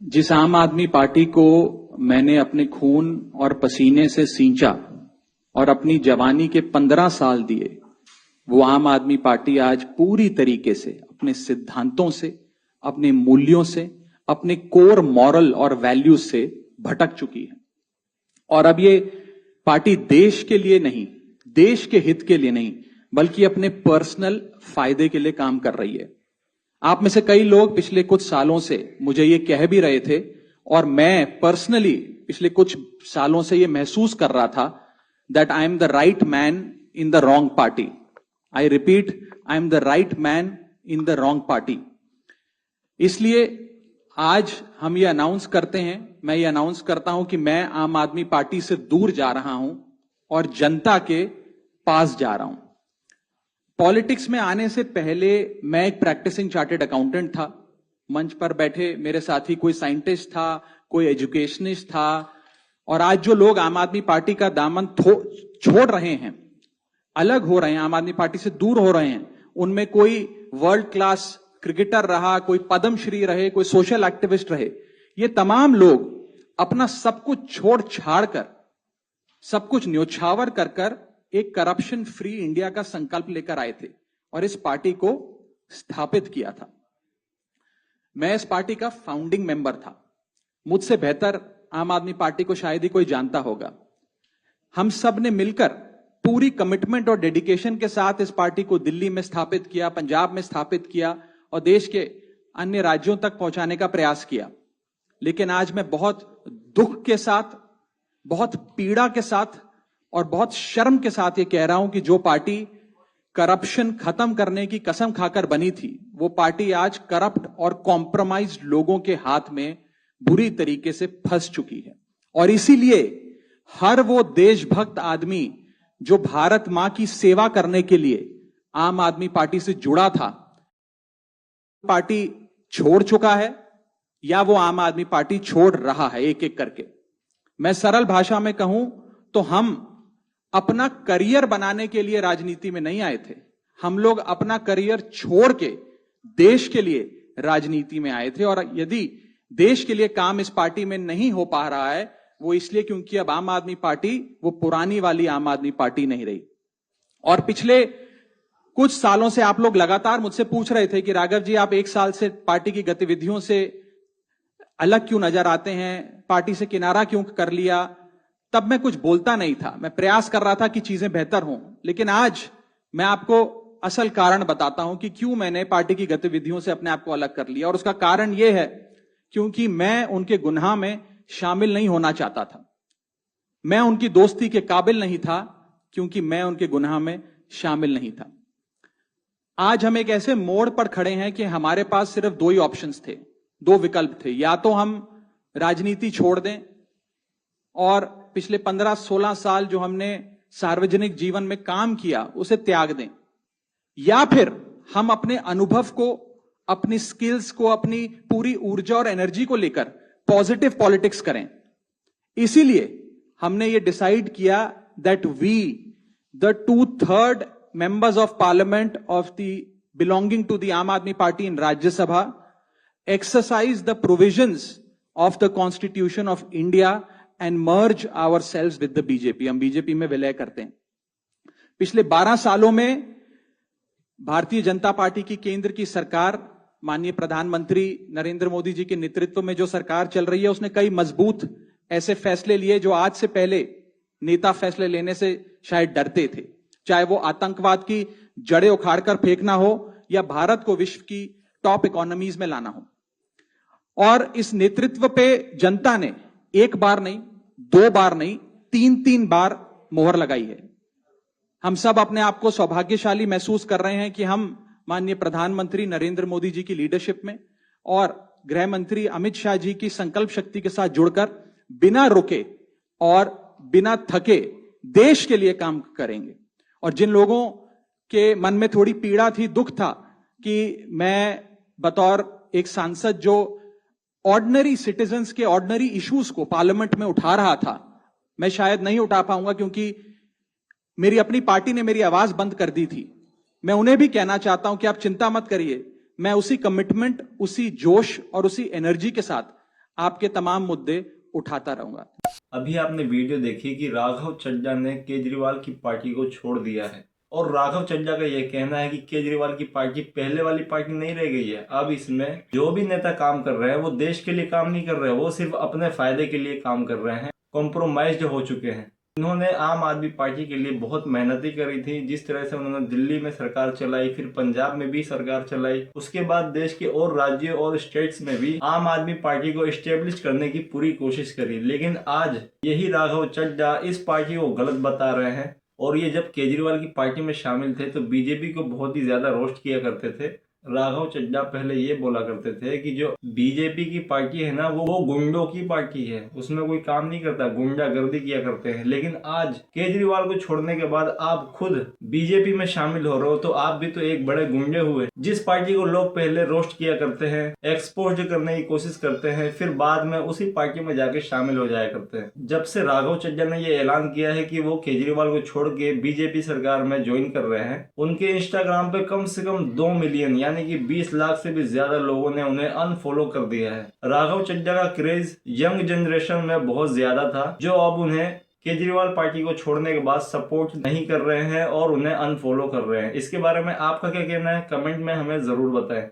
जिस आम आदमी पार्टी को मैंने अपने खून और पसीने से सींचा और अपनी जवानी के 15 साल दिए, वो आम आदमी पार्टी आज पूरी तरीके से अपने सिद्धांतों से, अपने मूल्यों से, अपने कोर मॉरल और वैल्यूज से भटक चुकी है। और अब ये पार्टी देश के लिए नहीं, देश के हित के लिए नहीं, बल्कि अपने पर्सनल फायदे के लिए काम कर रही है। आप में से कई लोग पिछले कुछ सालों से मुझे ये कह भी रहे थे, और मैं पर्सनली पिछले कुछ सालों से ये महसूस कर रहा था that I am the right man in the wrong party. I repeat, I am the right man in the wrong party. इसलिए आज हम ये अनाउंस करते हैं, मैं ये अनाउंस करता हूं कि मैं आम आदमी पार्टी से दूर जा रहा हूं और जनता के पास जा रहा हूं। पॉलिटिक्स में आने से पहले मैं एक प्रैक्टिसिंग चार्टर्ड अकाउंटेंट था। मंच पर बैठे मेरे साथी कोई साइंटिस्ट था, कोई एजुकेशनिस्ट था, और आज जो लोग आम आदमी पार्टी का दामन छोड़ रहे हैं, अलग हो रहे हैं, आम आदमी पार्टी से दूर हो रहे हैं, उनमें कोई वर्ल्ड क्लास क्रिकेटर रहा, कोई पद्मश्री रहे, कोई सोशल एक्टिविस्ट रहे। ये तमाम लोग अपना सब कुछ छोड़ छाड़ कर, सब कुछ न्योछावर कर कर एक करप्शन फ्री इंडिया का संकल्प लेकर आए थे और इस पार्टी को स्थापित किया था। मैं इस पार्टी का फाउंडिंग मेंबर था। मुझसे बेहतर आम आदमी पार्टी को शायद ही कोई जानता होगा। हम सब ने मिलकर पूरी कमिटमेंट और डेडिकेशन के साथ इस पार्टी को दिल्ली में स्थापित किया, पंजाब में स्थापित किया और देश के अन्य राज्यों तक पहुंचाने का प्रयास किया। लेकिन आज मैं बहुत दुख के साथ, बहुत पीड़ा के साथ और बहुत शर्म के साथ ये कह रहा हूं कि जो पार्टी करप्शन खत्म करने की कसम खाकर बनी थी, वो पार्टी आज करप्ट और कॉम्प्रोमाइज्ड लोगों के हाथ में बुरी तरीके से फंस चुकी है। और इसीलिए हर वो देशभक्त आदमी जो भारत मां की सेवा करने के लिए आम आदमी पार्टी से जुड़ा था, पार्टी छोड़ चुका है या वो आम आदमी पार्टी छोड़ रहा है एक एक करके। मैं सरल भाषा में कहूं तो हम अपना करियर बनाने के लिए राजनीति में नहीं आए थे। हम लोग अपना करियर छोड़ के देश के लिए राजनीति में आए थे। और यदि देश के लिए काम इस पार्टी में नहीं हो पा रहा है, वो इसलिए क्योंकि अब आम आदमी पार्टी वो पुरानी वाली आम आदमी पार्टी नहीं रही। और पिछले कुछ सालों से आप लोग लगातार मुझसे पूछ रहे थे कि राघव जी, आप एक साल से पार्टी की गतिविधियों से अलग क्यों नजर आते हैं, पार्टी से किनारा क्यों कर लिया। तब मैं कुछ बोलता नहीं था, मैं प्रयास कर रहा था कि चीजें बेहतर हों। लेकिन आज मैं आपको असल कारण बताता हूं कि क्यों मैंने पार्टी की गतिविधियों से अपने आप को अलग कर लिया। और उसका कारण यह है क्योंकि मैं उनके गुनाह में शामिल नहीं होना चाहता था। मैं उनकी दोस्ती के काबिल नहीं था क्योंकि मैं उनके गुनाह में शामिल नहीं था। आज हम एक ऐसे मोड़ पर खड़े हैं कि हमारे पास सिर्फ दो ही ऑप्शंस थे, दो विकल्प थे। या तो हम राजनीति छोड़ दें और पिछले 15-16 साल जो हमने सार्वजनिक जीवन में काम किया उसे त्याग दें, या फिर हम अपने अनुभव को, अपनी स्किल्स को, अपनी पूरी ऊर्जा और एनर्जी को लेकर पॉजिटिव पॉलिटिक्स करें। इसीलिए हमने ये डिसाइड किया that we the 2/3 members of parliament of the belonging to the Aam Aadmi Party in Rajya Sabha exercise the provisions of the Constitution of India and merge ourselves with the BJP। हम BJP में विलय करते हैं। पिछले 12 सालों में Bharatiya Janata party की केंद्र की सरकार, माननीय प्रधानमंत्री नरेंद्र मोदी जी के नेतृत्व में जो सरकार चल रही है, उसने कई मजबूत ऐसे फैसले लिए जो आज से पहले नेता फैसले लेने से शायद डरते थे। चाहे वो आतंकवाद की जड़ें उखाड़कर फेंकना हो या भारत को विश्व की टॉप इकोनॉमीज में लाना हो। और इस नेतृत्व पे जनता ने एक बार नहीं, 2 बार नहीं, 3 बार मोहर लगाई है। हम सब अपने आप को सौभाग्यशाली महसूस कर रहे हैं कि हम माननीय प्रधानमंत्री नरेंद्र मोदी जी की लीडरशिप में और गृह मंत्री अमित शाह जी की संकल्प शक्ति के साथ जुड़कर बिना रुके और बिना थके देश के लिए काम करेंगे। और जिन लोगों के मन में थोड़ी पीड़ा थी, दुख था कि मैं बतौर एक सांसद जो ऑर्डिनरी सिटीजन्स के ऑर्डिनरी इश्यूज को पार्लियामेंट में उठा रहा था, मैं शायद नहीं उठा पाऊंगा क्योंकि मेरी अपनी पार्टी ने मेरी आवाज बंद कर दी थी। मैं उन्हें भी कहना चाहता हूं कि आप चिंता मत करिए, मैं उसी कमिटमेंट, उसी जोश और उसी एनर्जी के साथ आपके तमाम मुद्दे उठाता रहूंगा। अभी आपने वीडियो देखी कि राघव चड्ढा ने केजरीवाल की पार्टी को छोड़ दिया है और राघव चड्ढा का यह कहना है कि केजरीवाल की पार्टी पहले वाली पार्टी नहीं रह गई है। अब इसमें जो भी नेता काम कर रहे हैं वो देश के लिए काम नहीं कर रहे हैं, वो सिर्फ अपने फायदे के लिए काम कर रहे हैं, कॉम्प्रोमाइज्ड हो चुके हैं। इन्होंने आम आदमी पार्टी के लिए बहुत मेहनती करी थी। जिस तरह से उन्होंने दिल्ली में सरकार चलाई, फिर पंजाब में भी सरकार चलाई, उसके बाद देश के और राज्यों और स्टेट्स में भी आम आदमी पार्टी को एस्टेब्लिश करने की पूरी कोशिश करी। लेकिन आज यही राघव चड्ढा इस पार्टी को गलत बता रहे हैं। और ये जब केजरीवाल की पार्टी में शामिल थे तो बीजेपी को बहुत ही ज्यादा रोस्ट किया करते थे। राघव चड्ढा पहले ये बोला करते थे कि जो बीजेपी की पार्टी है ना वो गुंडों की पार्टी है, उसमें कोई काम नहीं करता, गुंडागर्दी किया करते हैं। लेकिन आज केजरीवाल को छोड़ने के बाद आप खुद बीजेपी में शामिल हो रहे हो तो आप भी तो एक बड़े गुंडे हुए। जिस पार्टी को लोग पहले रोस्ट किया करते हैं, एक्सपोज करने की कोशिश करते हैं, फिर बाद में उसी पार्टी में जाके शामिल हो जाया करते हैं। जब से राघव चड्ढा ने ये ऐलान किया है कि वो केजरीवाल को छोड़ के बीजेपी सरकार में ज्वाइन कर रहे हैं, उनके इंस्टाग्राम पे कम से कम 2 मिलियन यानी कि 20 लाख से भी ज्यादा लोगों ने उन्हें अनफॉलो कर दिया है। राघव चड्ढा का क्रेज यंग जनरेशन में बहुत ज्यादा था, जो अब उन्हें केजरीवाल पार्टी को छोड़ने के बाद सपोर्ट नहीं कर रहे हैं और उन्हें अनफॉलो कर रहे हैं। इसके बारे में आपका क्या कहना है, कमेंट में हमें जरूर बताएं।